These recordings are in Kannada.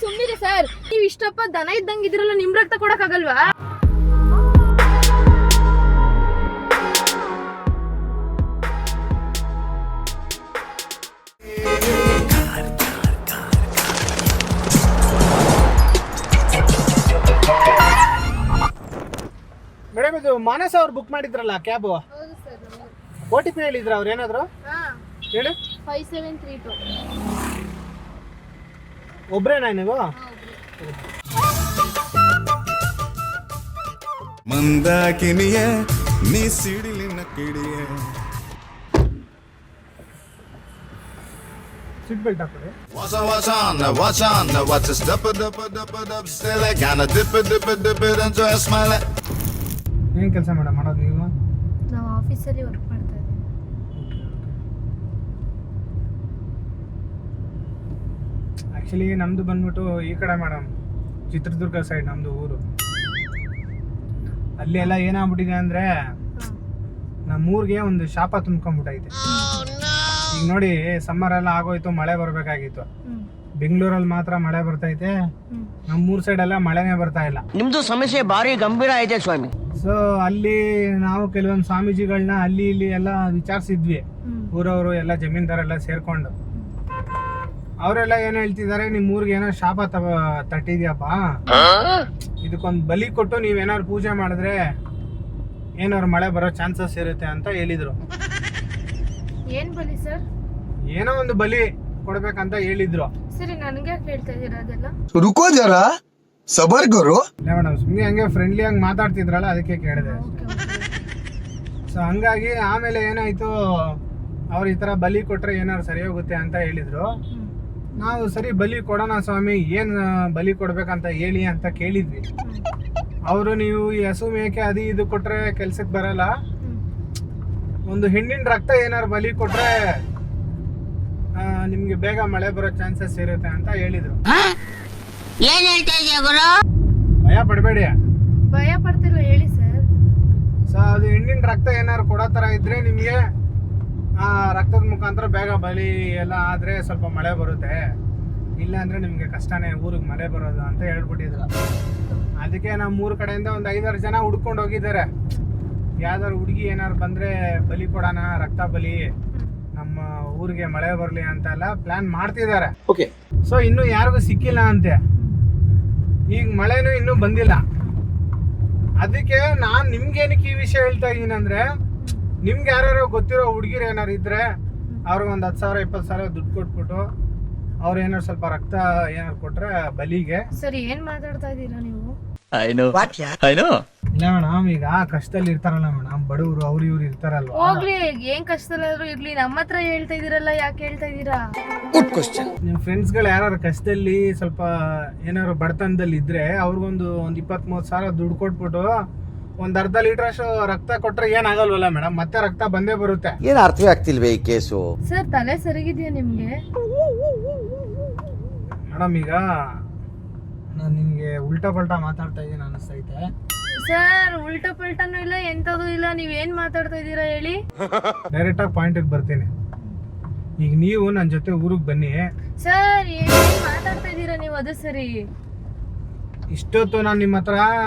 ಸುಮ್ನಿರಿ ಸರ್. ನೀವ್ ಇಷ್ಟಪ್ಪ ದನ ಇದ್ದಂಗ ಇದ್ರಲ್ಲ, ನಿಮ್ ರಕ್ತ ಕೊಡಕ್ ಆಗಲ್ವಾ? ಮೇಡಮ್, ಇದು ಮಾನಸ ಅವ್ರು ಬುಕ್ ಮಾಡಿದ್ರಲ್ಲ ಕ್ಯಾಬ್, OTP ಹೇಳಿದ್ರ ಅವ್ರು ಏನಾದ್ರು? ಹೇಳಿ. 5732. ಒಬ್ರೇನಾ ನೀವು? ಮಂದಾಕಿನಿಯ ನೀ ಸಿಡಿಲಿನ ಕಿಡಿಯ. ಸೀಟ್ ಬೆಲ್ಟ್ ಹಾಕೊಳ್ಳಿ. Watch us dip still I kinda dip it enjoy a smile. ಏನ್ ಕೆಲಸ ಮೇಡಮ್ ಮಾಡೋದು ನೀವು? ನಾವು ಆಫೀಸಲ್ಲಿ ವರ್ಕ್ ಮಾಡ್ತಾ ಇದ್ದೀವಿ. ಆ್ಯಕ್ಚುಲಿ ನಮ್ಮದು ಬಂದ್ಬಿಟ್ಟು ಈ ಕಡೆ ಮೇಡಮ್, ಚಿತ್ರದುರ್ಗ ಸೈಡ್ ನಮ್ಮದು ಊರು. ಅಲ್ಲಿ ಎಲ್ಲ ಏನಾಗ್ಬಿಟ್ಟಿದೆ ಅಂದರೆ, ನಮ್ಮೂರಿಗೆ ಒಂದು ಶಾಪ ತುಂಬ್ಕೊಂಡ್ಬಿಟ್ಟೈತೆ. ಈಗ ನೋಡಿ, ಸಮ್ಮರ್ ಎಲ್ಲ ಆಗೋಯ್ತು, ಮಳೆ ಬರಬೇಕಾಗಿತ್ತು. ಬೆಂಗಳೂರಲ್ಲಿ ಮಾತ್ರ ಮಳೆ ಬರ್ತೈತೆ, ನಮ್ಮೂರ್ ಸೈಡ್ ಎಲ್ಲ ಮಳೆನೇ ಬರ್ತಾ ಇಲ್ಲ. ನಿಮ್ದು ಸಮಸ್ಯೆ ಭಾರಿ ಗಂಭೀರ ಐತೆ ಸ್ವಾಮಿ. ಸೊ ಅಲ್ಲಿ ನಾವು ಕೆಲವೊಂದು ಸ್ವಾಮೀಜಿಗಳನ್ನ ಅಲ್ಲಿ ಇಲ್ಲಿ ಎಲ್ಲ ವಿಚಾರಿಸಿದ್ವಿ, ಊರವರು ಎಲ್ಲ ಜಮೀನ್ದಾರೆಲ್ಲ ಸೇರ್ಕೊಂಡು. ಅವರೆಲ್ಲ ಏನ್ ಹೇಳ್ತಿದ್ದಾರೆ, ನಿಮ್ ಊರಿಗೆ ಏನೋ ಶಾಪ ತಟ್ಟಿದ್ಯಪ್ಪ, ಇದಕ್ಕೊಂದು ಬಲಿ ಕೊಟ್ಟು ನೀವೇನಾದ್ರು ಪೂಜೆ ಮಾಡಿದ್ರೆ ಏನಾದ್ರು ಮಳೆ ಬರೋ ಚಾನ್ಸಸ್ ಇರುತ್ತೆ ಅಂತ ಹೇಳಿದ್ರು. ಏನ್ ಬಲಿ ಸರ್? ಏನೋ ಒಂದು ಬಲಿ ಕೊಡ್ಬೇಕಂತ ಹೇಳಿದ್ರು. ಸರಿ, ನನಗೆ ಹೇಳ್ತಾ ಇದೀರಾ ಅದೆಲ್ಲ? ರುಕೋ ಜರ ಸಬರ್ ಕರೋ. ಇಲ್ಲ ಮೇಡಮ್, ಸುಮ್ಮನೆ ಹಂಗೆ ಫ್ರೆಂಡ್ಲಿ ಆಗಿ ಮಾತಾಡ್ತಿದ್ರಲ್ಲ, ಅದಕ್ಕೆ ಕೇಳಿದೆ. ಸೊ ಹಂಗಾಗಿ ಆಮೇಲೆ ಏನಾಯ್ತು, ಅವ್ರು ಈ ತರ ಬಲಿ ಕೊಟ್ರೆ ಏನಾದ್ರು ಸರಿ ಹೋಗುತ್ತೆ ಅಂತ ಹೇಳಿದ್ರು. ನಾವು ಸರಿ ಬಲಿ ಕೊಡೋಣ ಸ್ವಾಮಿ, ಏನ್ ಬಲಿ ಕೊಡ್ಬೇಕಂತ ಹೇಳಿ ಅಂತ ಕೇಳಿದ್ವಿ. ಅವರು ನೀವು ಈ ಹಸು ಮೇಕೆ ಅದು ಇದು ಕೊಟ್ರೆ ಕೆಲ್ಸಕ್ಕೆ ಬರಲ್ಲ, ಒಂದು ಹೆಣ್ಣಿನ ರಕ್ತ ಏನಾರು ಬಲಿ ಕೊಟ್ರೆ ನಿಮ್ಗೆ ಬೇಗ ಮಳೆ ಬರೋ ಚಾನ್ಸಸ್ ಇರುತ್ತೆ ಅಂತ ಹೇಳಿದ್ರು. ಭಯ ಪಡಬೇಡಿ. ಭಯ ಪಡ್ತಿಲ್ಲ, ಹೇಳಿ ಸರ್. ಸೊ ಅದು ಹೆಣ್ಣಿನ ರಕ್ತ ಏನಾರು ಕೊಡೋ ತರ ಇದ್ರೆ ನಿಮ್ಗೆ ಆ ರಕ್ತದ ಮುಖಾಂತರ ಬೇಗ ಬಲಿ ಎಲ್ಲ ಆದ್ರೆ ಸ್ವಲ್ಪ ಮಳೆ ಬರುತ್ತೆ, ಇಲ್ಲ ಅಂದ್ರೆ ನಿಮ್ಗೆ ಕಷ್ಟನೇ ಊರಿಗೆ ಮಳೆ ಬರೋದು ಅಂತ ಹೇಳ್ಬಿಟ್ಟಿದ್ರು. ಅದಕ್ಕೆ ನಮ್ಮ ಊರ್ ಕಡೆಯಿಂದ ಒಂದು 5-6 ಜನ ಹುಡ್ಕೊಂಡು ಹೋಗಿದ್ದಾರೆ. ಯಾವ್ದಾದ್ರು ಹುಡುಗಿ ಏನಾರು ಬಂದ್ರೆ ಬಲಿ ಕೊಡೋಣ, ರಕ್ತ ಬಲಿ, ನಮ್ಮ ಊರಿಗೆ ಮಳೆ ಬರ್ಲಿ ಅಂತೆಲ್ಲ ಪ್ಲಾನ್ ಮಾಡ್ತಿದ್ದಾರೆ. ಸೊ ಇನ್ನು ಯಾರಿಗೂ ಸಿಕ್ಕಿಲ್ಲ ಅಂತೆ, ಈಗ ಮಳೆನೂ ಇನ್ನೂ ಬಂದಿಲ್ಲ. ಅದಕ್ಕೆ ನಾನ್ ನಿಮ್ಗೇನಕ್ಕೆ ಈ ವಿಷಯ ಹೇಳ್ತಾ ಇದೀನಿ ಅಂದ್ರೆ, ನಿಮ್ಗೆ ಯಾರು ಗೊತ್ತಿರೋ ಹುಡುಗಿರು ಏನಾರು ಇದ್ರೆ ಅವ್ರಿಗೆ ಒಂದು 10,000-20,000 ದುಡ್ಡು ಕೊಟ್ಬಿಟ್ಟು ಅವ್ರು ಏನಾರು ಸ್ವಲ್ಪ ರಕ್ತ ಏನಾರು ಕೊಟ್ರೆ ಬಲಿಗೆ. ಸರಿ, ಏನ್ ಮಾತಾಡ್ತಾ ಇದೀರಾ ನೀವು? ಇಲ್ಲ ಮೇಡಮ್, ಈಗ ಕಷ್ಟದಲ್ಲಿ ಇರ್ತಾರಲ್ಲ ಮೇಡಮ್, ಬಡವರು ಅವ್ರು ಇವ್ರು ಇರ್ತಾರಲ್ವಾ. ಹೋಗ್ಲಿ, ಏನ್ ಕಷ್ಟದಲ್ಲಾದ್ರೂ ಇರ್ಲಿ, ನಮ್ಮ ಹತ್ರ ಹೇಳ್ತಾ ಇದೀರಲ್ಲ, ಯಾಕೆ ಹೇಳ್ತಾ ಇದೀರಾ? ನಿಮ್ ಫ್ರೆಂಡ್ಸ್ ಗಳು ಯಾರು ಕಷ್ಟದಲ್ಲಿ ಸ್ವಲ್ಪ ಏನಾದ್ರು ಬಡತನದಲ್ಲಿ ಇದ್ರೆ ಅವ್ರಿಗೊಂದು 20-30,000 ದುಡ್ಡು ಕೊಟ್ಬಿಟ್ಟು ಒಂದ್ ಅರ್ಧ ಲೀಟರ್ ಅಷ್ಟು ರಕ್ತ ಕೊಟ್ರೆ ಏನಾಗಲ್ವಲ್ಲ ಮೇಡಮ್, ಮತ್ತೆ ರಕ್ತ ಬಂದೇ ಬರುತ್ತೆ. ಏನ್ ಅರ್ಥವೇ ಆಗ್ತಿಲ್ವೇ ಈ ಕೇಸು? ಸರ್, ತಲೆ ಸರಿಗಿದ್ಯಾ ನಿಮ್ಗೆ? ಮೇಡಮ್, ಈಗ ನಾನು ನಿಮ್ಗೆ ಉಲ್ಟಾ ಪಲ್ಟಾ ಮಾತಾಡ್ತಾ ಇದ್ದೀನಿ ಅನಿಸ್ತೈತೆ. ಸರ್, ಉಲ್ಟಾ ಪಲ್ಟಾನು ಇಲ್ಲ, ಎಂತದೂ ಇಲ್ಲ. ನೀವೇನ್ ಮಾತಾಡ್ತಾ ಇದೀರಾ ಹೇಳಿ? ಡೈರೆಕ್ಟ್ ಆಗಿ ಪಾಯಿಂಟ್ ಬರ್ತೀನಿ. ಈಗ ನೀವು ನನ್ನ ಜೊತೆ ಊರಿಗೆ ಬನ್ನಿ. ಸರ್, ಏನ್ ಮಾತಾಡ್ತಾ ಇದೀರಾ ನೀವು? ಅದು ಸರಿ. ಇಷ್ಟೊತ್ತು ನಾನು ನಿಮ್ಮ ಹತ್ರ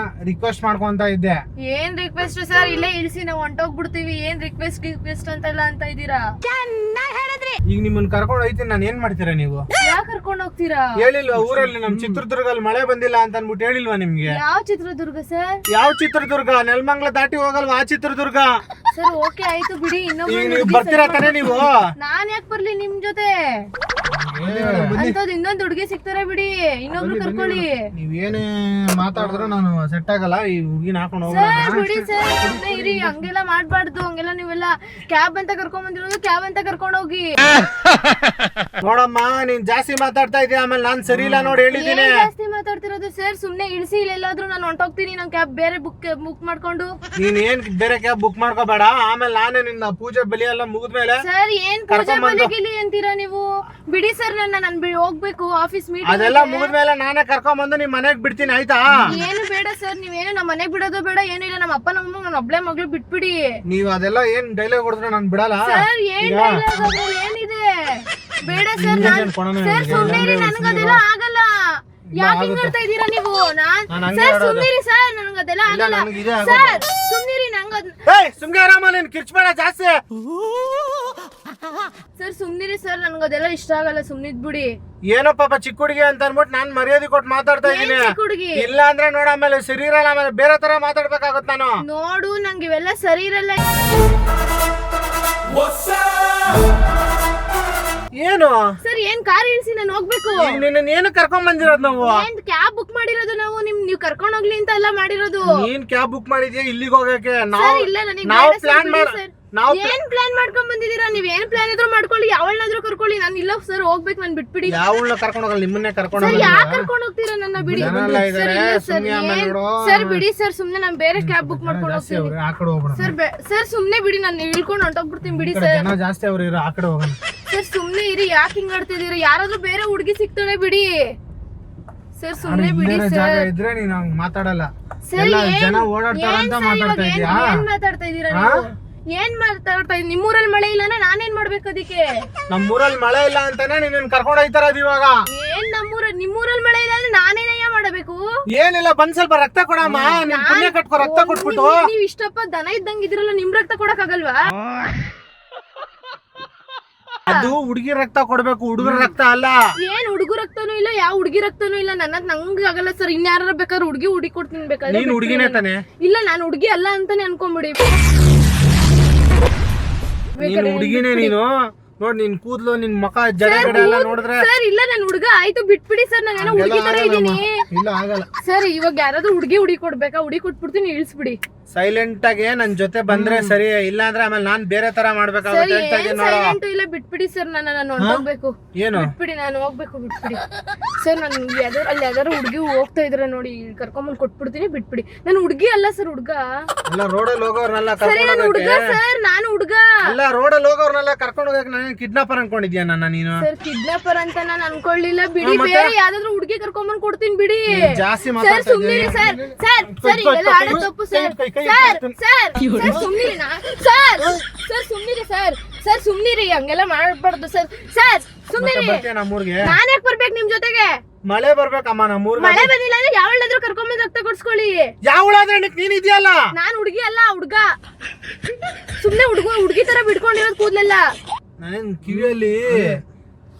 ರಿಕ್ವೆಸ್ಟ್ ಮಾಡ್ಕೊಂತ ಇದ್ದೆ. ಏನ್ ರಿಕ್ವೆಸ್ಟ್ ಸರ್? ಇಲ್ಲೇ ಇಳಿಸಿ, ನಾವು ಹೊಂಟೋಗ್ಬಿಡ್ತೀವಿ. ಏನ್ ರಿಕ್ವೆಸ್ಟ್ ಅಂತೆಲ್ಲ ಅಂತ ಇದೀರಾ? ಈಗ ನಿಮ್ಮನ್ನ ಕರ್ಕೊಂಡು ಹೋಗ್ತೀನಿ, ನಾನು ಏನ್ ಮಾಡ್ತೀರಾ ನೀವು? ಯಾಕೆ ಕರ್ಕೊಂಡು ಹೋಗ್ತೀರಾ? ಹೇಳಿಲ್ವಾ ಊರಲ್ಲಿ ನಮ್ ಚಿತ್ರದುರ್ಗಲ್ಲಿ ಮಳೆ ಬಂದಿಲ್ಲ ಅಂತ ಅನ್ಬಿಟ್ಟು ಹೇಳಿಲ್ವಾ ನಿಮ್ಗೆ? ಯಾವ ಚಿತ್ರದುರ್ಗ ಸರ್? ಯಾವ ಚಿತ್ರದುರ್ಗ? ನೆಲಮಂಗಲ ದಾಟಿ ಹೋಗಲ್ವಾ ಆ ಚಿತ್ರದುರ್ಗ? ಸರ್, ಓಕೆ ಆಯ್ತು ಬಿಡಿ. ನೀವು ಬರ್ತೀರಾ ತಾನೇ ನೀವು? ನಾನ್ ಯಾಕೆ ಬರ್ಲಿ ನಿಮ್ ಜೊತೆ? ಅಂತದ್ ಇನ್ನೊಂದ್ ಹುಡುಗಿ ಸಿಗ್ತಾರೆ ಬಿಡಿ, ಇನ್ನೊಬ್ರು ಕರ್ಕೊಳ್ಳಿ. ನೀವೇನೇ ಮಾತಾಡಿದ್ರು ನಾನು ಸೆಟ್ ಆಗಲ್ಲ, ಈ ಹುಡುಗಿನ ಹಾಕೊಂಡು ಹೋಗೋಣ. ಬಿಡಿ ಸರ್, ಸುಮ್ನೆ ಇರಿ, ಹಂಗೆಲ್ಲ ಮಾಡ್ಬಾರ್ದು. ಹಂಗೆಲ್ಲ ನೀವೆಲ್ಲ ಕ್ಯಾಬ್ ಅಂತ ಕರ್ಕೊಂಡ್ ಬಂದಿರೋದು, ಕ್ಯಾಬ್ ಅಂತ ಕರ್ಕೊಂಡು ಹೋಗಿ. ನೋಡಮ್ಮ ನೀನ್ ಜಾಸ್ತಿ ಮಾತಾಡ್ತಾ ಇದೀಯ, ಆಮೇಲೆ ನಾನ್ ಸರಿ ಇಲ್ಲ ನೋಡಿ ಹೇಳಿದೀನಿ. ಏನ್ ಜಾಸ್ತಿ ಮಾತಾಡ್ತಿರೋದು ಸರ್? ಸುಮ್ನೆ ಇಳಿಸಿ, ಎಲ್ಲಾದ್ರೂ ನಾನು ಹೊಂಟೋಗ್ತೀನಿ. ನಾನು ಕ್ಯಾಬ್ ಬೇರೆ ಬುಕ್ ಮಾಡ್ಕೊಂಡು. ನೀನ್ ಏನ್ ಬೇರೆ ಕ್ಯಾಬ್ ಬುಕ್ ಮಾಡ್ಕೋಬೇಡ, ಆಮೇಲೆ ನಾನೇ ನಿನ್ನ ಪೂಜೆ ಬಲಿ ಎಲ್ಲ ಮುಗಿದ್ಮೇಲೆ ಸರ್ ಏನ್ ಪೂಜೆ ಬಲಿಗಿಲಿ ಅಂತೀರಾ ನೀವು? ಬಿಡಿ ಸರ್, ನಾನು ಹೋಗ್ಬೇಕು ಆಫೀಸ್ ಮೀಟಿಂಗ್. ಅದೆಲ್ಲ ಮುಗಿದ್ಮೇಲೆ ನಾನೇ ಕರ್ಕೊಂಡ್ ಬಂದು ನಿಮ್ ಮನೆಗ್ ಬಿಡ್ತೀನಿ ಆಯ್ತಾ? ಏನು ಬೇಡ ಸರ್, ನೀವೇನು ನಮ್ಮ ಮನೆಗ್ ಬಿಡೋದು ಬೇಡ, ಏನು ಇಲ್ಲ. ನಮ್ಮ ಅಪ್ಪ ನಮ್ಮ ನನ್ನ ಒಬ್ಳೆ ಮಗಳು ಬಿಟ್ಬಿಡಿ. ನೀವ್ ಅದೆಲ್ಲ ಏನ್ ಡೈಲಾಗ್ ಹೊಡೆದ್ರೆ ನಾನ್ ಬಿಡಲ್ಲ. ಸರ್ ಏನ್ dialogue ಅದು? ಏನಿದೆ? ಬೇಡ ಸರ್, ಸರ್ ಸುಮ್ನೆ ಇರಿ, ನನಗದೆಲ್ಲ ಆಗಲ್ಲ. ಯಾಕೆ ಹಿಂಗ್ ಮಾಡ್ತಾ ಇದೀರಾ ನೀವು? ಸರ್ ಸುಮ್ನಿರಿ ಸರ್, ನನಗದೆಲ್ಲ ಆಗಲ್ಲ. ಸರ್ ಸುಮ್ನಿರಿ, ಸುಮ್ನೆ ಆರಾಮ, ನೀನ್ ಕಿರ್ಚ್ಬೇಡ ಜಾಸ್ತಿ. ಸರ್ ಸುಮ್ನಿರಿ ಸರ್, ನನಗದೆಲ್ಲ ಇಷ್ಟ ಆಗಲ್ಲ. ಸುಮ್ನಿದ್ಬಿಡಿ. ಏನೋ ಪಾಪ ಚಿಕ್ಕ ಹುಡುಗಿ ಅಂತ ಅನ್ಬಿಟ್ಟು ನಾನ್ ಮರ್ಯಾದೆ ಕೊಟ್ಟು ಮಾತಾಡ್ತಾ ಇದೀನಿ. ಹುಡುಗಿ ಇಲ್ಲ ಅಂದ್ರೆ ನೋಡ, ಆಮೇಲೆ ಸರಿ ಇರಲ್ಲ, ಆಮೇಲೆ ಬೇರೆ ತರ ಮಾತಾಡ್ಬೇಕಾಗತ್ ನಾನು. ನೋಡು, ನಂಗೆ ಇವೆಲ್ಲ ಸರಿ ಇರಲ್ಲ. ಏನು ಸರ್ ಏನ್ ಕಾರ್ ಇಳಿಸಿ ನಾನು ಹೋಗ್ಬೇಕು. ನಿನ್ನ ಏನು ಕರ್ಕೊಂಡ್ ಬಂದಿರೋದು ನಾವು? ಏನ್ ಕ್ಯಾಬ್ ಬುಕ್ ಮಾಡಿರೋದು ನಾವು. ನೀವ್ ಕರ್ಕೊಂಡ್ ಹೋಗ್ಲಿ ಅಂತ ಎಲ್ಲ ಮಾಡಿರೋದು. ನೀನ್ ಕ್ಯಾಬ್ ಬುಕ್ ಮಾಡಿದ್ಯಾ ಇಲ್ಲಿಗೆ ಹೋಗಕ್ಕೆ? ಸರ್ ಇಲ್ಲ, ನನಗೆ ನಾವು ಬೇಡ ಸರ್, ಪ್ಲಾನ್ ಬಿಡಿ ಮಾಡ ಸರ್. ನಾವು ಏನ್ ಪ್ಲಾನ್ ಮಾಡ್ಕೊಂಡ್ ಬಂದಿದೀರಾ? ನೀವ್ ಏನ್ ಪ್ಲಾನ್ ಇದ್ರೂ ಮಾಡ್ಕೊಳ್ಳಿ, ಯಾವಳನ್ನಾದ್ರೂ ಕರ್ಕೊಳ್ಳಿ. ನಾನು ಇಲ್ಲ ಸರ್, ಹೋಗ್ಬೇಕು, ನನ್ ಬಿಟ್ಬಿಡಿ. ಯಾವಳನ್ನ ಕರ್ಕೊಂಡು ಹೋಗಲ್ಲ, ನಿಮ್ಮನ್ನೇ ಕರ್ಕೊಂಡು ಸರ್ ಹೋಗಲ್ಲ. ಯಾಕೆ ಕರ್ಕೊಂಡು ಹೋಗ್ತೀರಾ ನನ್ನ? ಬಿಡಿ ಸರ್, ಬಿಡಿ ಸರ್, ಸುಮ್ನೆ ನಾನು ಬೇರೆ ಕ್ಯಾಬ್ ಬುಕ್ ಮಾಡ್ಕೊಂಡು ಹೋಗ್ತೀನಿ. ಆ ಕಡೆ ಹೋಗೋಣ ಸರ್ ಸುಮ್ನೆ ಬಿಡಿ, ನಾನು ಇಳ್ಕೊಂಡು ಹೊಂಟೋಗ್ಬಿಡ್ತೀನಿ. ಬಿಡಿ ಸರ್. ಜನ ಜಾಸ್ತಿ ಅವ್ರು ಇರೋ, ಆ ಕಡೆ ಹೋಗೋಣ. ಸರ್ ಸುಮ್ನೆ ಇರಿ, ಯಾಕೆ ಹಿಂಗ್ ಆಡ್ತಿದೀರಾ? ಯಾರಾದ್ರೂ ಬೇರೆ ಹುಡುಗಿ ಸಿಗ್ತಾಳೆ, ಬಿಡಿ ಸರ್. ಸುಮ್ನೆ ಬಿಡಿ ಜಾಗ ಸರ್. ಇದ್ರೆ ನೀನ್ ಹಂಗ್ ಮಾತಾಡಲ್ಲ. ಸರ್ ಎಲ್ಲ ಜನ ಓಡಾಡ್ತಾರಂತ ಮಾತಾಡ್ತಾ ಇದೀಯಾ? ಏನ್ ಮಾತಾಡ್ತಾ ಇದೀರಾ ನೀವು? ಏನ್ ಮಾತಾಡ್ತಾ ಇದೀನಿ? ನಿಮ್ಮೂರಲ್ಲಿ ಮಳೆ ಇಲ್ಲ, ನಾನೇನ್ ಮಾಡ್ಬೇಕು ಅದಕ್ಕೆ? ನಮ್ಮೂರಲ್ಲಿ ಮಳೆ ಇಲ್ಲ ಅಂತಾನೆ ನಿನ್ನ ಕರ್ಕೊಂಡು ಹೋಯ್ತಾರದು ಇವಾಗ. ಏನ್ ನಿಮ್ಮೂರಲ್ಲಿ ಮಳೆ ಇಲ್ಲ ಅಂದ್ರೆ ನಾನೇನಯ್ಯ ಮಾಡಬೇಕು? ಏನಿಲ್ಲ, ಬಂದ್ ಸ್ವಲ್ಪ ರಕ್ತ ಕೊಡಮ್ಮ. ನಿನ್ ಪುಣ್ಯ ಕಟ್ಕೊ, ರಕ್ತ ಕೊಟ್ಬಿಟ್ಟು. ನೀವ್ ಇಷ್ಟಪ್ಪ ದನ ಇದ್ದಂಗ್ ಇದ್ರಲ್ಲ, ನಿಮ್ ರಕ್ತ ಕೊಡಕ್ ಆಗಲ್ವಾ? ಅದು ಹುಡುಗಿ ರಕ್ತ ಕೊಡ್ಬೇಕು, ಹುಡುಗರ ರಕ್ತ ಅಲ್ಲ. ಏನ್ ಹುಡುಗರ ರಕ್ತನೂ ಇಲ್ಲ, ಯಾವ ಹುಡುಗಿ ರಕ್ತನೂ ಇಲ್ಲ. ನಂಗ್ ಆಗಲ್ಲ ಸರ್. ಇನ್ಯಾರ ಬೇಕಾದ್ರೆ ಹುಡುಗಿ ಕೊಡ್ತೀನಿ ಬೇಕಾದ್ರೆ. ನೀನ್ ಹುಡುಗಿನೇ ತಾನೆ? ಇಲ್ಲ, ನಾನು ಹುಡುಗಿ ಅಲ್ಲ ಅಂತಾನೆ ಅನ್ಕೊಂಬಿಡಿ. ನೀನ್ ಹುಡುಗಿನೇ ನೀನು. ನೋಡ್ ನಿನ್ ಕೂದ್ಲು, ನಿನ್ ಮುಖ, ಜಡ ಎಲ್ಲ ನೋಡಿದ್ರೆ. ಸರ್ ಇಲ್ಲ, ನಾನು ಹುಡುಗ ಆಯ್ತು, ಬಿಟ್ಬಿಡಿ ಸರ್. ನಾನೇನೋ ಹುಡುಗಿ ತರ ಇದೀನಿ. ಇಲ್ಲ ಆಗಲ್ಲ ಸರ್. ಇವಾಗ ಯಾರಾದ್ರೂ ಹುಡುಗಿ ಕೊಡ್ಬೇಕಾ? ಹುಡುಗಿ ಕೊಟ್ಬಿಡ್ತೀನಿ, ಇಳಿಸ್ಬಿಡಿ. ಸೈಲೆಂಟ್ ಆಗಿ ನನ್ ಜೊತೆ ಬಂದ್ರೆ ಸರಿ, ಇಲ್ಲ ಅಂದ್ರೆ ಆಮೇಲೆ ನಾನ್ ಬೇರೆ ತರ ಮಾಡ್ಬೇಕಾಗುತ್ತೆ ಹೇಳ್ತಾ ಇದೀನಿ ನೋಡು. ಇಲ್ಲ, ಬಿಟ್ಬಿಡಿ ಸರ್, ನಾನು ಹೊಂಟೋಗ್ಬೇಕು. ಏನು ಬಿಟ್ಬಿಡಿ, ನಾನು ಹೋಗ್ಬೇಕು, ಬಿಟ್ಬಿಡಿ ಸರ್. ನಾನು ಅಲ್ಲಿ ಯಾವ್ದಾದ್ರು ಹುಡುಗಿ ಹೋಗ್ತಾ ಇದ್ರೆ ನೋಡಿ, ಕರ್ಕೊಂಬಂದ್ ಕೊಟ್ಬಿಡ್ತೀನಿ, ಬಿಟ್ಬಿಡಿ. ನಾನು ಹುಡುಗಿ ಅಲ್ಲ ಸರ್, ಹುಡುಗ. ಅಲ್ಲ, ರೋಡಲ್ಲಿ ಹೋಗೋರ್ನೆಲ್ಲ ಸರಿ, ನಾನು ಕರ್ಕೊಂಡು ಹುಡುಗ ಸರ್, ನಾನು ಹುಡುಗ ಅಲ್ಲ. ರೋಡಲ್ಲಿ ಹೋಗೋರ್ನೆಲ್ಲ ಕರ್ಕೊಂಡು ಹೋಗಕ್ಕೆ ನಾನು ಕಿಡ್ನಾಪರ್ ಅನ್ಕೊಂಡಿದ್ಯಾ ನನ್ನ ನೀನು? ಸರ್, ಕಿಡ್ನಾಪರ್ ಅಂತ ನಾನು ಅನ್ಕೊಳ್ಳಿಲ್ಲ, ಬಿಡಿ. ಬೇರೆ ಯಾವ್ದಾದ್ರು ಹುಡುಗಿ ಕರ್ಕೊಂಬಂದ್ ಕೊಡ್ತೀನಿ, ಬಿಡಿ. ಜಾಸ್ತಿ ಸರ್ ಮಾತಾಡ್ತಾ ಸುಮ್ನಿರಿ ಇದೀನಿ. ಸರ್. ಸರ್ ಇವೆಲ್ಲ ಆಡೋ ತಪ್ಪು ಸರ್. ಸರ್ ಸುಮ್ನಿರಿನಾ? ಸರ್ ಸುಮ್ನಿರಿ ಸರ್. ಸರ್ ಸುಮ್ನಿರಿ, ಹಂಗೆಲ್ಲ ಮಾಡ್ಬಾರ್ದು ಸರ್. ಸರ್ ಸುಮ್ನಿರಿ. ಬರ್ತೀಯ ನಮ್ಮೂರ್ಗೆ? ನಾನ್ ಯಾಕೆ ಬರ್ಬೇಕು ನಿಮ್ ಜೊತೆಗೆ? ಮಳೆ ಬರ್ಬೇಕಮ್ಮ ನಮ್ಮೂರ್ಗೆ. ಮಳೆ ಬಂದಿಲ್ಲ ಅಂದ್ರೆ ಯಾವಳಾದ್ರೂ ಕರ್ಕೊಂಬಂದ್ ರಕ್ತ ಕೊಡ್ಸ್ಕೊಳ್ಳಿ. ಯಾವಳಾದ್ರೆ ನೀನ್ ಇದೆಯಲ್ಲ. ನಾನ್ ಹುಡುಗಿ ಅಲ್ಲ, ಹುಡುಗ. ಸುಮ್ನೆ ಹುಡುಗಿ ತರ ಬಿಡ್ಕೊಂಡಿರೋದು ಕೂದ್ಲೆಲ್ಲ. ನಾನೇನ್ ಕಿವಿಯಲ್ಲಿ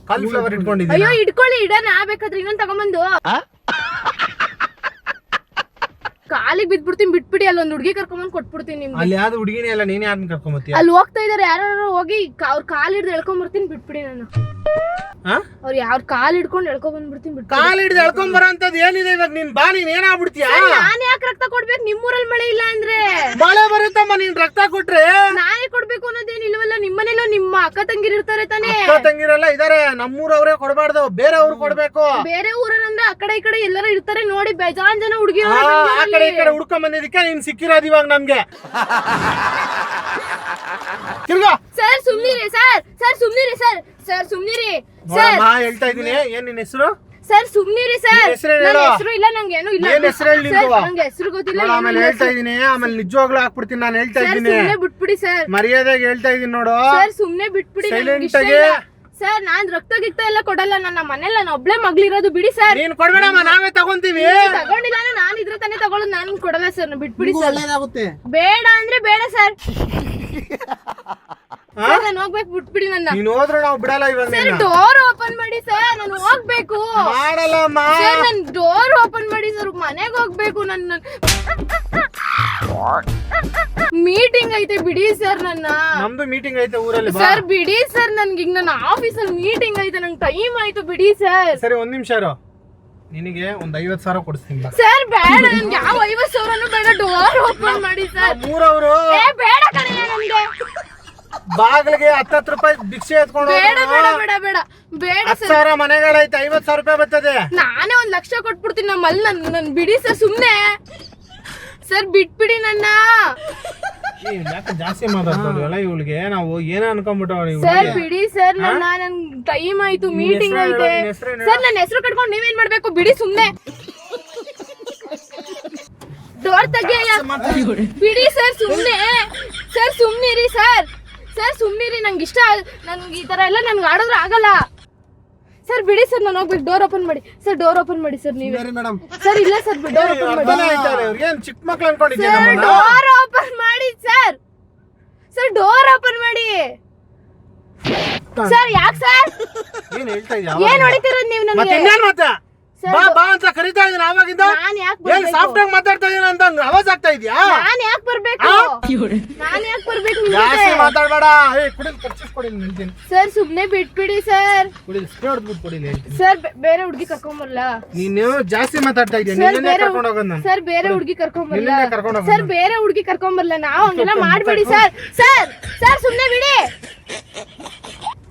ಕಾಲಿಫ್ಲವರ್ ಇಟ್ಕೊಂಡಿದ್ದೀನಿ. ಅಯ್ಯೋ ಇಡ್ಕೊಳ್ಳಿ, ಇಡನ ಬೇಕಾದ್ರೆ ಇನ್ನೊಂದ್ ತಗೊಂಬಂದು ಕಾಲಿಗೆ ಬಿದ್ಬಿಡ್ತೀನಿ, ಬಿಟ್ಬಿಡಿ. ಅಲ್ಲಿ ಒಂದ್ ಹುಡುಗಿ ಕರ್ಕೊಂಬಂದ್ ಕೊಟ್ಬಿಡ್ತೀನಿ ನಿಮ್ಗೆ. ಅಲ್ಲಿ ಯಾವ್ದು ಹುಡುಗಿನೇ ಅಲ್ಲ, ನೀನ್ ಯಾರನ್ನ ಕರ್ಕೊಂಬತ್ತೀಯ? ಅಲ್ಲಿ ಹೋಗ್ತಾ ಇದಾರೆ ಯಾರು, ಹೋಗಿ ಅವ್ರ ಕಾಲ್ ಹಿಡ್ದು ಎಳ್ಕೊಂಬರ್ತೀನಿ, ಬಿಟ್ಬಿಡಿ. ನಾನು ಅವ್ರು ಯಾವ್ರ ಕಾಲ್ ಹಿಡ್ಕೊಂಡು ಎಳ್ಕೊಂಡ್ ಬಂದ್ಬಿಡ್ತೀನಿ, ಬಿಟ್ಬಿಡಿ. ಕಾಲ್ ಹಿಡ್ದು ಎಳ್ಕೊಂಡ್ ಬರೋಂತದ್ ಏನಿದೆ ಇವಾಗ? ನೀನ್ ಬಾ, ನೀನ್ ಏನಾಗ್ಬಿಡ್ತೀಯ? ನಾನ್ ಯಾಕೆ ರಕ್ತ ಕೊಡ್ಬೇಕು? ನಿಮ್ಮೂರಲ್ಲಿ ಮಳೆ ಇಲ್ಲ ಅಂದ್ರೆ? ಮಳೆ ಬರುತ್ತಮ್ಮ, ನೀನ್ ರಕ್ತ ಕೊಟ್ರೆ. ನಾನೇ ಕೊಡ್ಬೇಕು ಅನ್ನೋದೇನಿಲ್ವಲ್ಲ. ನಿಮ್ಮನೇಲೋ ನಿಮ್ಮ ಅಕ್ಕ ತಂಗಿರ್ ಇರ್ತಾರೆ ತಾನೇ? ಅಕ್ಕ ತಂಗಿರೆಲ್ಲ ಇದಾರೆ, ನಮ್ಮೂರವ್ರೇ ಕೊಡ್ಬಾರ್ದು, ಬೇರೆ ಅವ್ರು ಕೊಡ್ಬೇಕು. ಬೇರೆ ಊರಲ್ಲಂದ್ರೆ ಆ ಕಡೆ ಈ ಕಡೆ ಎಲ್ಲರೂ ಇರ್ತಾರೆ ನೋಡಿ, ಬೇಜಾನ್ ಜನ ಹುಡುಗಿ. ಆ ಕಡೆ ಈ ಕಡೆ ಹುಡ್ಕೊಂಡ್ ಬಂದಿದ್ದಕ್ಕೆ ನೀನ್ ಸಿಕ್ಕಿರೋದು ಇವಾಗ ನಮ್ಗೆ. ತಿರ್ಗಾ ಸರ್ ಸುಮ್ನಿರಿ ಸರ್. ಸರ್ ಸುಮ್ನಿರಿ ಸರ್. ಸರ್ ಸುಮ್ನಿರಿ ಸರ್. ಹೇಳ್ತಾ ಇದೀನಿ. ಏನ್ ನಿನ್ ಹೆಸರು? ಸರ್ ಸುಮ್ನಿರಿ ಸರ್. ನನ್ನ ಹೆಸರು ಇಲ್ಲ, ನಂಗೆ ಏನು ಇಲ್ಲ. ಏನ್ ಹೆಸರು ಹೇಳಿ? ನಂಗೆ ಹೆಸರು ಗೊತ್ತಿಲ್ಲ. ಆಮೇಲೆ ಹೇಳ್ತಾ ಇದೀನಿ, ಆಮೇಲೆ ನಿಜವಾಗ್ಲೂ ಹಾಕ್ಬಿಡ್ತೀನಿ. ನಾನು ಹೇಳ್ತಾ ಇದ್ದೀನಿ, ಸುಮ್ನೆ ಬಿಟ್ಬಿಡಿ ಸರ್. ಮರ್ಯಾದೆಗೆ ಹೇಳ್ತಾ ಇದೀನಿ ನೋಡು. ಸರ್ ಸುಮ್ನೆ ಬಿಟ್ಬಿಡಿ. ಸೈಲೆಂಟ್ ಆಗಿ. ಸರ್ ನಾನ್ ರಕ್ತ ಗಿಕ್ತ ಎಲ್ಲ ಕೊಡಲ್ಲ. ನನ್ನ ಮನೇಲಿ ನಾನು ಒಬ್ಳೆ ಮಗಳಿರೋದು, ಬಿಡಿ ಸರ್. ನೀನ್ ಕೊಡ್ಬೇಡಮ್ಮ, ನಾವೇ ತಗೊಂತೀವಿ. ತಗೊಂಡಿಲ್ಲ ಅಂದ್ರೆ ನಾನು ಇದ್ರೆ ತಾನೇ ತಗೊಳ್ಳೋದು. ನಾನು ಕೊಡಲ್ಲ ಸರ್, ಬಿಟ್ಬಿಡಿ ಸರ್. ಬೇಡ ಅಂದ್ರೆ ಬೇಡ ಸರ್. ನಾನು ಹೋಗ್ಬೇಕು, ಬಿಟ್ಬಿಡಿ ನನ್ನ. ನೀನ್ ಹೋದ್ರೆ ನಾವು ಬಿಡಲ್ಲ ಇವಾಗ. ಸರ್ ಡೋರ್ ಓಪನ್ ಮಾಡಿ ಸರ್, ನಾನು ಹೋಗ್ಬೇಕು. ಮಾಡಲ್ಲಮ್ಮ. ಸರ್ ನನ್ ಡೋರ್ ಓಪನ್ ಮಾಡಿ ಸರ್, ಮನೆಗೆ ಹೋಗ್ಬೇಕು. ನನ್ನ ಮೀಟಿಂಗ್ ಐತೆ, ಬಿಡಿ ಸರ್. ನನ್ನ ನಮ್ದು ಮೀಟಿಂಗ್ ಐತೆ ಊರಲ್ಲಿ. ಸರ್ ಬಿಡಿ ಸರ್, ನನ್ಗೆ ಈಗ ನನ್ನ ಆಫೀಸಲ್ಲಿ ಮೀಟಿಂಗ್ ಐತೆ, ನಂಗೆ ಟೈಮ್ ಆಯ್ತು, ಬಿಡಿ ಸರ್. ಸರಿ, ಒಂದ್ ನಿಮಿಷ ಇರು. ನಿನಗೆ ಒಂದ್ 50,000 ಕೊಡಿಸ್ತೀನಿ ಬಾ. ಸರ್ ಬೇಡ, ನನ್ಗೆ ಯಾವ 50,000 ಬೇಡ. ಡೋರ್ ಓಪನ್ ಮಾಡಿ ಸರ್. ಮೂರವರು ಬೇಡ ಕಣಯ್ಯ, ನನ್ಗೆ ಬಾಗಿಲಿಗೆ 10 ರೂಪಾಯಿ ಭಿಕ್ಷೆ ಎತ್ಕೊಂಡು ಬೇಡ ಬೇಡ ಬೇಡ ಬೇಡ ಬೇಡ 10,000 ಮನೆಗಳೈತೆ 50,000 ರೂಪಾಯಿ ಬರ್ತದೆ. ನಾನೇ 1 ಲಕ್ಷ ಕೊಟ್ಬಿಡ್ತೀನಿ ನಮ್ಮಲ್ಲಿ ನನ್ ಬಿಡಿ ಸರ್ ಸುಮ್ನೆ ಸರ್ ಬಿಟ್ಬಿಡಿ ನನ್ನ ಯಾಕೆ ಜಾಸ್ತಿ ಮಾತಾಡ್ತಾರಲ್ಲ ಇವಳಿಗೆ ನಾವು ಏನೋ ಅನ್ಕೊಂಡ್ಬಿಟ್ಟವ್ರಿ ಸರ್ ಬಿಡಿ ಸರ್ ನನ್ ಟೈಮ್ ಆಯ್ತು ಮೀಟಿಂಗ್ ಐತೆ ಸರ್ ನನ್ನ ಹೆಸರು ಕಟ್ಕೊಂಡು ನೀವೇನ್ ಮಾಡ್ಬೇಕು ಬಿಡಿ ಸುಮ್ನೆ ಡೋರ್ ತೆಗಿಯ ಬಿಡಿ ಸರ್ ಸುಮ್ನೆ ಸರ್ ಸುಮ್ನಿರಿ ಸರ್ ಸುಮ್ನಿರಿ ನಂಗೆ ಇಷ್ಟ ನನ್ಗೆ ಈ ತರ ಎಲ್ಲ ನನ್ಗೆ ಆಡೋದ್ರ ಆಗಲ್ಲ ಸರ್ ಬಿಡಿ ಸರ್ ನಾನು ಹೋಗ್ಬೇಕು ಡೋರ್ ಓಪನ್ ಮಾಡಿ ಸರ್ ಡೋರ್ ಓಪನ್ ಮಾಡಿ ಸರ್ ನೀವೇ ಸರ್ ಇಲ್ಲ ಸರ್ ಡೋರ್ ಓಪನ್ ಮಾಡಿ ಏನ್ ಚಿಕ್ಕ ಮಕ್ಳು ಅನ್ಕೊಂಡಿದ್ಯಾ ಸರ್ ಡೋರ್ ಓಪನ್ ಮಾಡಿ ಸರ್ ಡೋರ್ ಓಪನ್ ಮಾಡಿ ಸರ್ ಯಾಕೆ ಸರ್ ಏನ್ ಹೇಳ್ತಾ ಇದ್ಯಾ ಏನ್ ಹೊಡಿತಿರೋದು ನೀವು ಮತ್ತೆ ನನಗೆ ಇನ್ನೇನ್ ಮತ್ತೆ ಬಾ ಬಾ ಅಂತ ಕರೀತಾ ಇದೀನಿ ಆವಾಗಿಂದ ನಾನ್ ಯಾಕೆ ಏನ್ ಸಾಫ್ಟ್ ಆಗಿ ಮಾತಾಡ್ತಾ ಇದೀನಿ ಅಂತ ಆವಾಜ್ ಆಗ್ತಾ ಇದ್ಯಾ ನಾನ್ ಯಾಕೆ ಬರ್ಬೇಕು ನಿಮ್ ಜಾಸ್ತಿ ಜೊತೆ ಮಾತಾಡ್ಬೇಡ ಕುಡಿಲ್ ಖರ್ಚಿಸ್ ಕೊಡಿ ನಿಲ್ತೀನಿ ಸರ್ ಸುಮ್ನೆ ಬಿಟ್ಬಿಡಿ ಸರ್ ಕುಡಿಲ್ ಸ್ಪ್ರೇ ಹೊಡ್ಬಿಟ್ಟು ಕೊಡಿಲ್ಲ ಹೇಳ್ತೀನಿ ಸರ್ ಬೇರೆ ಹುಡುಗಿ ಕರ್ಕೊಂಬರ್ಲ ನೀನು ಜಾಸ್ತಿ ಮಾತಾಡ್ತಾ ಇದೀಯ ಸರ್ ನಿನ್ನೆ ಬೇರೆ ಕರ್ಕೊಂಡು ಹೋಗೋದು ನಾನು ಸರ್ ಬೇರೆ ಹುಡುಗಿ ಕರ್ಕೊಂಬರ್ಲ ನಿನ್ನೆ ಕರ್ಕೊಂಡು ಹೋಗೋದು ಸರ್ ಬೇರೆ ಹುಡುಗಿ ಕರ್ಕೊಂಬರ್ಲ ನಾವು ಹಂಗೆಲ್ಲ ಮಾಡ್ಬೇಡಿ ಸರ್ ಸುಮ್ನೆ ಬಿಡಿ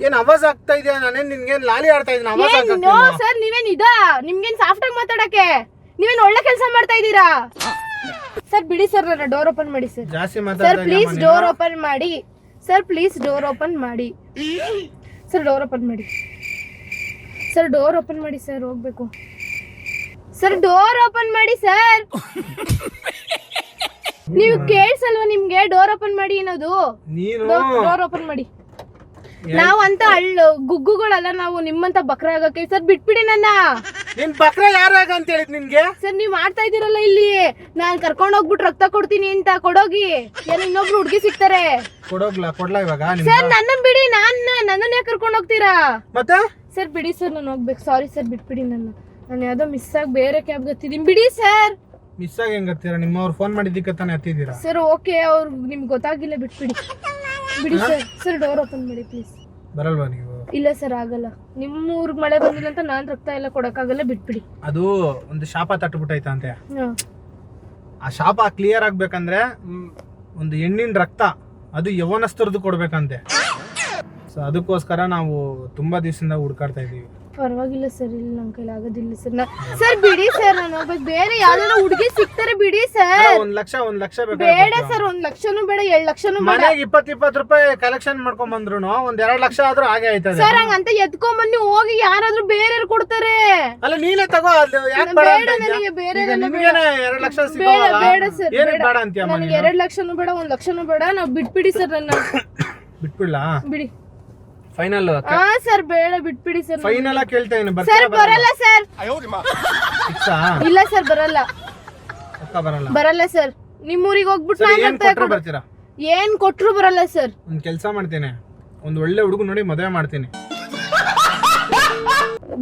ಏನ್ ಆವಾಜ್ ಆಗ್ತಾ ಇದೆಯಾ ನಾನೇನ್ ನಿನ್ಗೇನ್ ಲಾಲಿ ಆಡ್ತಾ ಇದೀನಿ ಆವಾಜ್ ಏನ್ ಆಗ್ತಾ ನೋ ಸರ್ ನೀವೇನ್ ನಿಮ್ಗೇನ್ ಸಾಫ್ಟ್ ಆಗಿ ಮಾತಾಡಕ್ಕೆ ನೀವೇನ್ ಒಳ್ಳೆ ಕೆಲಸ ಮಾಡ್ತಾ ಇದೀರಾ ಸರ್ ಬಿಡಿ ಸರ್ ನನ್ನ ಡೋರ್ ಓಪನ್ ಮಾಡಿ ಸರ್ ಜಾಸ್ತಿ ಸರ್ ಮಾತಾಡ್ತಾ ಪ್ಲೀಸ್ ಡೋರ್ ಓಪನ್ ಮಾಡಿ ಸರ್ ಪ್ಲೀಸ್ ಡೋರ್ ಓಪನ್ ಮಾಡಿ ಸರ್ ಡೋರ್ ಓಪನ್ ಮಾಡಿ ಸರ್ ಡೋರ್ ಓಪನ್ ಮಾಡಿ ಸರ್ ಹೋಗ್ಬೇಕು ಸರ್ ಡೋರ್ ಓಪನ್ ಮಾಡಿ ಸರ್ ನೀವು ಕೇಳ್ಸಲ್ವಾ ನಿಮ್ಗೆ ಡೋರ್ ಓಪನ್ ಮಾಡಿ ಅನ್ನೋದು ನೀನು ಡೋರ್ ಓಪನ್ ಮಾಡಿ ನಾವು ಅಂತ ಗುಗ್ಗುಗಳಲ್ಲ ನಾವು ನಿಮ್ಮಂತ ಬಕ್ರ ಆಗಕ್ಕೆ ಸರ್ ಬಿಟ್ಬಿಡಿ ನನ್ನ ನಿನ್ ಬಕ್ರ ಯಾರಾಗ ಅಂತ ಹೇಳಿದ್ ನಿನ್ಗೆ ಸರ್ ನೀವ್ ಮಾಡ್ತಾ ಇದೀರಲ್ಲ ಇಲ್ಲಿ ನಾನ್ ಕರ್ಕೊಂಡ್ ಹೋಗ್ಬಿಟ್ಟು ರಕ್ತ ಕೊಡ್ತೀನಿ ಅಂತ ಕೊಡೋಗಿ ಏನ್ ಇನ್ನೊಬ್ರು ಹುಡ್ಗಿ ಸಿಗ್ತಾರೆ ಕೊಡ್ಲಾ ಇವಾಗ ನಿಮ್ಗೆ? ಸರ್ ನನ್ನ ಬಿಡಿ ನನ್ನನ್ನ ಯಾಕೆ ಕರ್ಕೊಂಡ್ ಹೋಗ್ತೀರಾ ಮತ್ತೆ ಸರ್ ಬಿಡಿ ಸರ್ ನಾನು ಹೋಗ್ಬೇಕು ಸಾರಿ ಸರ್ ಬಿಟ್ಬಿಡಿ ನಾನು ಯಾವ್ದೋ ಮಿಸ್ ಆಗಿ ಬೇರೆ ಕ್ಯಾಬ್ ಗೊತ್ತಿದ್ದೀನಿ ಬಿಡಿ ಸರ್ ಮಿಸ್ ಆಗಿ ಹೆಂಗ್ ಹತ್ತೀರಾ ನಿಮ್ಮವ್ರು ಫೋನ್ ಮಾಡಿದ್ದಕ್ಕೆ ತಾನೇ ಹತ್ತಿದ್ದೀರಾ ಸರ್ ಓಕೆ ಅವ್ರು ನಿಮ್ಗೆ ಗೊತ್ತಾಗಿಲ್ಲ ಬಿಟ್ಬಿಡಿ ಬಿಡಿ ಸರ್ ಡೋರ್ ಓಪನ್ ಮಾಡಿ ಪ್ಲೀಸ್ ಬರಲ್ವಾ ನೀವು ಇಲ್ಲ ಸರ್ ಆಗಲ್ಲ ನಿಮ್ಮೂರ್ಗ್ ಮಳೆ ಬಂದಿಲ್ಲ ಅಂತ ನಾನ್ ರಕ್ತ ಎಲ್ಲ ಕೊಡಕ್ಕಾಗಲ್ಲ ಬಿಟ್ಬಿಡಿ ಅದು ಒಂದು ಶಾಪ ತಟ್ಟಬಿಟ್ಟೈತ ಅಂತೆ ಹಾ ಆ ಶಾಪ ಕ್ಲಿಯರ್ ಆಗ್ಬೇಕಂದ್ರೆ ಒಂದು ಹೆಣ್ಣಿನ ರಕ್ತ ಅದು ಯವನಸ್ಥರದ್ದು ಕೊಡ್ಬೇಕಂತೆ ಸೊ ಅದಕ್ಕೋಸ್ಕರ ನಾವು ತುಂಬಾ ದಿವಸದಿಂದ ಹುಡ್ಕಾಡ್ತಾ ಇದೀವಿ ಪರವಾಗಿಲ್ಲ ಸರ್ ಇಲ್ಲ ನನ್ ಕೈಲಿ ಆಗೋದಿಲ್ಲ ಸರ್ ಬಿಡಿ ಸರ್ ನಾನು ಹೋಗ್ಬೇಕು ಬೇರೆ ಯಾವ್ದಾರ ಹುಡುಗಿ ಸಿಗ್ತಾರೆ ಬಿಡಿ ಸರ್ 1 ಲಕ್ಷ ಬೇಡ ಸರ್ 1 ಲಕ್ಷನೂ ಬೇಡ 2 ಲಕ್ಷನೂ ಬೇಡ ಮನೆಗೆ 20 ರೂಪಾಯಿ ಕಲೆಕ್ಷನ್ ಮಾಡ್ಕೊಂಡ್ ಬಂದ್ರು 1-2 ಲಕ್ಷ ಆದ್ರೂ ಹಾಗೆ ಆಯ್ತದೆ ಸರ್ ಹಂಗಂತ ಎತ್ಕೊಂಡ್ಬಂದು ಹೋಗಿ ಯಾರಾದ್ರೂ ಬೇರೆಯವ್ರು ಕೊಡ್ತಾರೆ ಅಲ್ಲ ನೀನೇ ತಗೋ ಅದು ಯಾಕೆ ಬೇಡ ಬೇಡ ನನಗೆ ಬೇರೆ ನಿಮ್ಗೇನೆ 2 ಲಕ್ಷ ಬೇಡ ಸಿಗೋಲ್ಲ ಬೇಡ ಸರ್ ಏನಕ್ಕೆ ಬೇಡ ಅಂತೀಯಮ್ಮ ನನಗೆ 2 ಲಕ್ಷನೂ ಬೇಡ 1 ಲಕ್ಷನೂ ಬೇಡ ನಾವ್ ಬಿಟ್ಬಿಡಿ ಸರ್ ನನ್ನ ಬಿಟ್ಬಿಡ್ಲಾ ಬಿಡಿ ಫೈನಲ್ ಹಾ ಸರ್ ಬೇಡ ಬಿಟ್ಬಿಡಿ ಸರ್ ಫೈನಲ್ ಆಗಿ ಕೇಳ್ತಾ ಇದೀನಿ ಸರ್ ಬರಲ್ಲ ಸರ್ ಫಿಕ್ಸಾ ಇಲ್ಲ ಸರ್ ಬರಲ್ಲ ಪಕ್ಕ ಬರಲ್ಲ ಬರಲ್ಲ ಸರ್ ನಿಮ್ಮೂರಿಗೆ ಹೋಗ್ಬಿಟ್ಟು ಸರಿ, ನಾನು ಏನ್ ಕೊಟ್ರು ಬರ್ತೀರಾ ಏನ್ ಕೊಟ್ರು ಬರಲ್ಲ ಸರ್ ಒಂದ್ ಕೆಲಸ ಮಾಡ್ತೀನಿ ಒಂದ್ ಒಳ್ಳೆ ಹುಡುಗ ನೋಡಿ ಮದುವೆ ಮಾಡ್ತೀನಿ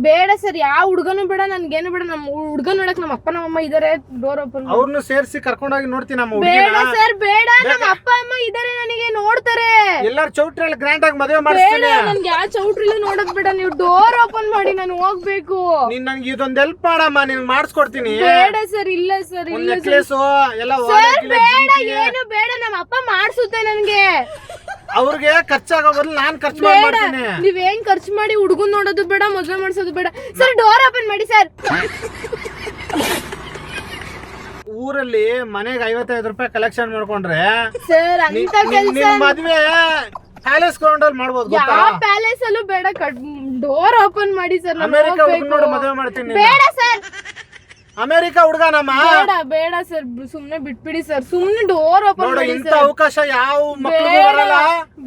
ಬೇಡ ಸರ್ ಯಾವ ಹುಡುಗನು ಬೇಡ ನನ್ಗೇನು ಬೇಡ ನಮ್ಮ ಹುಡುಗ ನೋಡಕ್ ನಮ್ಮ ಅಪ್ಪ ನಮ್ಮ ಅಮ್ಮ ಇದಾರೆ ಡೋರ್ ಓಪನ್ ಅವ್ರನ್ನು ಸೇರಿಸಿ ಕರ್ಕೊಂಡೋಗಿ ನೋಡ್ತೀನಿ ನಮ್ಮ ಬೇಡ ಹುಡುಗಿನ ಸರ್ ಬೇಡ ನಮ್ಮ ಅಪ್ಪ ಅಮ್ಮ ಇದಾರೆ ನನಗೆ ನೋಡ್ತಾರೆ ಎಲ್ಲಾರು ಚೌಟ್ರಿಯಲ್ಲಿ ಗ್ರ್ಯಾಂಡ್ ಆಗಿ ಮದುವೆ ಬೇಡ ಮಾಡಿಸ್ತೀನಿ ನನ್ಗೆ ಯಾವ ಚೌಟ್ರಿಲೂ ನೋಡಕ್ ಬೇಡ ನೀವು ಡೋರ್ ಓಪನ್ ಮಾಡಿ ನಾನು ಹೋಗ್ಬೇಕು ನೀನ್ ನನ್ಗೆ ಇದೊಂದ್ ಹೆಲ್ಪ್ ಮಾಡಮ್ಮ ನಿನ್ ಮಾಡಿಸ್ಕೊಡ್ತೀನಿ ಬೇಡ ಸರ್ ಇಲ್ಲ ಸರ್ ಒಂದ್ ಇಲ್ಲ ನೆಕ್ಲೇಸ್ ಎಲ್ಲ ಸರ್ ಬೇಡ ಏನು ಬೇಡ ನಮ್ಮ ಅಪ್ಪ ಮಾಡ್ಸುತ್ತೆ ನನ್ಗೆ ಅವ್ರಿಗೆ ಖರ್ಚಾಗೋ ಬದಲು ನಾನ್ ಖರ್ಚು ಬೇಡ ಮಾಡ್ತೀನಿ ನೀವೇನ್ ಖರ್ಚು ಮಾಡಿ ಹುಡುಗನ್ ನೋಡೋದು ಬೇಡ ಮದ್ವೆ ಮಾಡ್ಸೋದು ಬೇಡ ಸರ್ ಡೋರ್ ಓಪನ್ ಮಾಡಿ ಸರ್ ಊರಲ್ಲಿ ಮನೆಗೆ 55 ರೂಪಾಯಿ ಕಲೆಕ್ಷನ್ ಮಾಡ್ಕೊಂಡ್ರೆ ಸರ್ ಅಂತ ಕೆಲಸ ನಿಮ್ ಮದ್ವೆ ಪ್ಯಾಲೇಸ್ ಗ್ರೌಂಡ್ ಅಲ್ಲಿ ಮಾಡ್ಬೋದು ಗೊತ್ತಾ ಯಾವ ಪ್ಯಾಲೇಸ್ ಅಲ್ಲೂ ಬೇಡ ಡೋರ್ ಓಪನ್ ಮಾಡಿ ಸರ್ ನಾನು ಅಮೆರಿಕ ಹುಡುಗ ಹೋಗ್ಬೇಕು. ನೋಡಿ ಮದುವೆ ಮಾಡ್ತೀನಿ ಬೇಡ ಸರ್ ಅಮೆರಿಕ ಹುಡುಗನಮ್ಮ ಬೇಡ ಬೇಡ ಸರ್ ಸುಮ್ನೆ ಬಿಟ್ಬಿಡಿ ಸರ್ ಸುಮ್ನೆ ಡೋರ್ ಓಪನ್ ನೋಡು ಮಾಡಿ ಇಂತ ಸರ್ ಅವಕಾಶ ಯಾವ ಮಕ್ಳಿಗೂ ಬೇಡ ಬರಲ್ಲ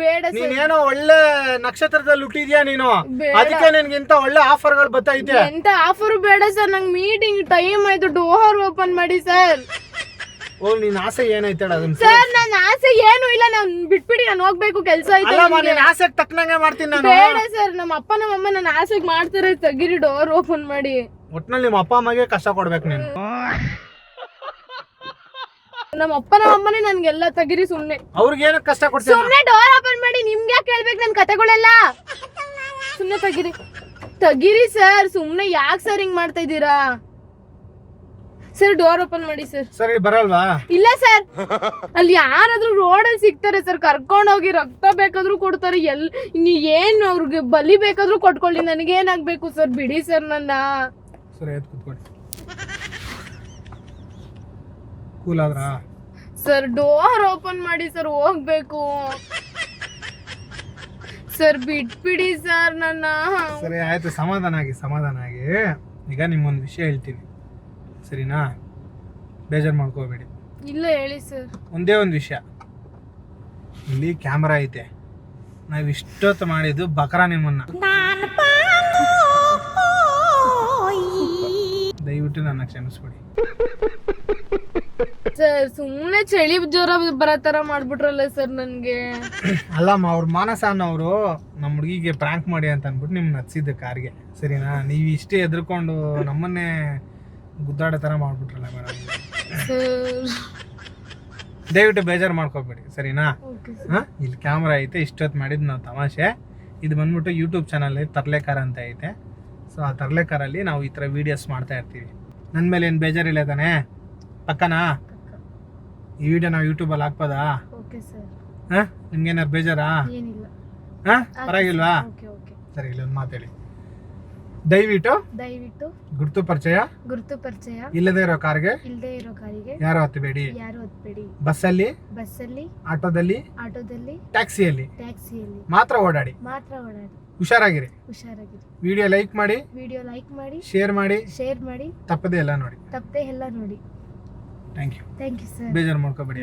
ಬೇಡ ಸರ್ ನೀನೇನೋ ಒಳ್ಳೆ ನಕ್ಷತ್ರದಲ್ಲಿ ಹುಟ್ಟಿದ್ಯಾ ನೀನು ಬೇಡ. ಅದಕ್ಕೆ ನಿನ್ಗೆ ಇಂತ ಒಳ್ಳೆ ಆಫರ್ಗಳು ಬರ್ತೈತೆ ಎಂತ ಆಫರ್ ಬೇಡ ಸರ್ ನಂಗೆ ಮೀಟಿಂಗ್ ಟೈಮ್ ಆಯ್ತು ಡೋರ್ ಓಪನ್ ಮಾಡಿ ಸರ್ ಓ ನಿನ್ ಆಸೆ ಏನೈತೆ ಹೇಳು ಅದನ್ನ ಸರ್ ನನ್ನ ಆಸೆ ಏನು ಇಲ್ಲ ನಾನ್ ಬಿಟ್ಬಿಡಿ ನಾನು ಹೋಗ್ಬೇಕು ಕೆಲ್ಸ ಐತೆ ಅಲ್ಲಮ್ಮ ನನ್ಗೆ. ನಿನ್ ಆಸೆಗೆ ತಕ್ಕನಂಗೆ ಮಾಡ್ತೀನಿ ನಾನು ಬೇಡ ಸರ್ ನಮ್ಮ ಅಪ್ಪ ನಮ್ಮ ಅಮ್ಮ ನನ್ನ ಆಸೆಗೆ ಮಾಡ್ತಾರೆ ತೆಗೀರಿ ಡೋರ್ ಓಪನ್ ಮಾಡಿ ಒಟ್ನಲ್ಲಿ ನಿಮ್ಮ ಅಪ್ಪ ಅಮ್ಮಗೆ ಕಷ್ಟ ಕೊಡ್ಬೇಕು ನೀನು ನಮ್ಮ ಅಪ್ಪ ನಮ್ಮ ಅಮ್ಮನೇ ನನ್ಗೆಲ್ಲ ತೆಗೀರಿ ಸುಮ್ನೆ ಅವ್ರಿಗೆ ಏನಕ್ಕೆ ಕಷ್ಟ ಕೊಡ್ತೀನಿ ಸುಮ್ನೆ ಡೋರ್ ಓಪನ್ ಮಾಡಿ ನಿಮ್ಗೆ ಯಾಕೆ ಕೇಳ್ಬೇಕು ನನ್ ಕತೆಗಳೆಲ್ಲ ಸುಮ್ನೆ ತೆಗೀರಿ ಸರ್ ಸುಮ್ನೆ ಯಾಕೆ ಸರ್ ಹಿಂಗ್ ಮಾಡ್ತಾ ಇದ್ದೀರಾ ಸರ್ ಡೋರ್ ಓಪನ್ ಮಾಡಿ ಸರ್. ಸರಿ ಬರಲ್ವಾ? ಇಲ್ಲ ಸರ್, ಅಲ್ಲಿ ಯಾರಾದ್ರೂ ರೋಡಲ್ಲಿ ಸಿಗ್ತಾರೆ ಸರ್, ಕರ್ಕೊಂಡು ಹೋಗಿ ರಕ್ತ ಬೇಕಾದ್ರೂ ಕೊಡ್ತಾರೆ. ಏನ್ ಅವ್ರಿಗೆ ಬಲಿ ಬೇಕಾದ್ರೂ ಕೊಟ್ಕೊಳ್ಳಿ, ನನಗೇನಾಗ್ಬೇಕು ಸರ್, ಬಿಡಿ ಸರ್ ನನ್ನ. ಸರಿ ಎದ್ದು ಕೂತ್ಕೊಳ್ಳಿ. ಕೂಲ್ ಆದ್ರಾ? ಸರ್ ಡೋರ್ ಓಪನ್ ಮಾಡಿ ಸರ್, ಹೋಗ್ಬೇಕು ಸರ್, ಬಿಟ್ಬಿಡಿ ಸರ್ ನನ್ನ. ಸರಿ ಆಯ್ತು, ಸಮಾಧಾನ ಆಗಿ. ಈಗ ನಿಮ್ಮೊಂದು ವಿಷಯ ಹೇಳ್ತೀನಿ, ಸರಿನಾ? ಬೇಜಾರು ಮಾಡ್ಕೋಬೇಡಿ. ಇಲ್ಲ ಹೇಳಿ ಸರ್. ಒಂದೇ ಒಂದು ವಿಷಯ, ಇಲ್ಲಿ ಕ್ಯಾಮ್ರಾ ಐತೆ, ನಾವು ಇಷ್ಟೊತ್ತು ಮಾಡಿದ್ದು ಬಕರ ನಿಮ್ಮನ್ನ. ದಯವಿಟ್ಟು ನನ್ನ ಕ್ಷಮಿಸ್ಬಿಡಿ ಸರ್. ಸುಮ್ಮನೆ ಚಳಿ ಜ್ವರ ಬರೋ ತರ ಮಾಡ್ಬಿಟ್ರಲ್ಲ ಸರ್ ನನ್ಗೆ. ಅಲ್ಲಮ್ಮ, ಅವ್ರ ಮಾನಸ ಅನ್ನೋರು ನಮ್ಮ ಹುಡುಗಿಗೆ ಪ್ರ್ಯಾಂಕ್ ಮಾಡಿ ಅಂತ ಅಂದ್ಬಿಟ್ಟು ನಿಮ್ನ ಹಚ್ಚಿದ್ದೆ ಕಾರ್ಗೆ, ಸರಿನಾ? ನೀವು ಇಷ್ಟೇ ಎದ್ರುಕೊಂಡು ನಮ್ಮನ್ನೇ ಗುದ್ದಾಡೋ ಥರ ಮಾಡ್ಬಿಟ್ರಲ್ಲ ಮೇಡಮ್. ದಯವಿಟ್ಟು ಬೇಜಾರು ಮಾಡ್ಕೋಬೇಡಿ, ಸರಿನಾ? ಹಾಂ, ಇಲ್ಲಿ ಕ್ಯಾಮ್ರಾ ಐತೆ, ಇಷ್ಟೊತ್ತು ಮಾಡಿದ್ದು ನಾವು ತಮಾಷೆ. ಇದು ಬಂದ್ಬಿಟ್ಟು ಯೂಟ್ಯೂಬ್ ಚಾನಲ್ ತರ್ಲೆಕಾರ ಅಂತ ಐತೆ. ಸೊ ಆ ತರ್ಲೆಕಾರಲ್ಲಿ ನಾವು ಈ ಥರ ವೀಡಿಯೋಸ್ ಮಾಡ್ತಾ ಇರ್ತೀವಿ. ನನ್ನ ಮೇಲೆ ಏನು ಬೇಜಾರಿಲ್ಲ ತಾನೇ? ಪಕ್ಕನಾ? ಈ ವಿಡಿಯೋ ನಾವು ಯೂಟ್ಯೂಬಲ್ಲಿ ಹಾಕ್ಬೋದಾ? ಹಾಂ, ನಿಮ್ಗೇನಾರು ಬೇಜಾರಾ? ಹಾಂ, ಪರವಾಗಿಲ್ವಾ? ಸರಿ, ಇಲ್ಲೊಂದು ಮಾತಾಡಿ. ದಯವಿಟ್ಟು ಗುರುತು ಪರಿಚಯ ಇಲ್ಲದೆ ಇರೋ ಕಾರ್ಗೆ ಯಾರು ಹತ್ತಬೇಡಿ. ಬಸ್ಸಲ್ಲಿ, ಆಟೋದಲ್ಲಿ, ಟ್ಯಾಕ್ಸಿಯಲ್ಲಿ ಮಾತ್ರ ಓಡಾಡಿ. ಹುಷಾರಾಗಿರಿ. ವಿಡಿಯೋ ಲೈಕ್ ಮಾಡಿ, ಶೇರ್ ಮಾಡಿ, ತಪ್ಪದೆ ಎಲ್ಲ ನೋಡಿ. Thank you. ಬೇಜಾರು ಮಾಡ್ಕೋಬೇಡಿ.